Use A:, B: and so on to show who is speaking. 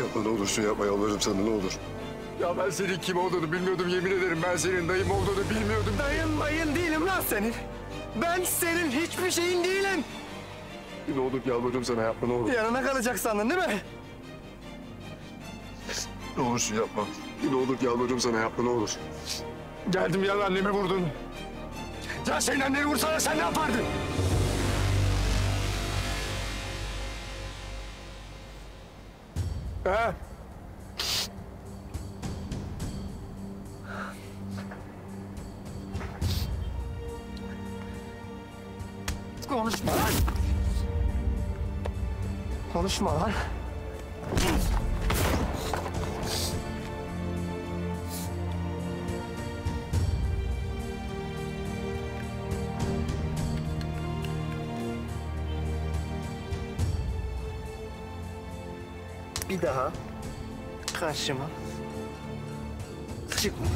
A: Yapma ne olursun yapma yalvarırım sana ne olur. Ya ben senin kim olduğunu bilmiyordum yemin ederim. Ben senin dayım olduğunu bilmiyordum.
B: Dayın değilim lan senin. Ben senin hiçbir şeyin değilim.
A: Ne olur yalvarırım sana yapma ne olur.
B: Yanına kalacak sandın değil mi?
A: Ne olursun yapma. Ne olur yalvarırım sana yapma ne olur. Geldim ya annemi vurdun. Ya senin anneni vursana sen ne yapardın? He?
B: Konuşma lan. Konuşma lan. Bir daha karşıma çıkma.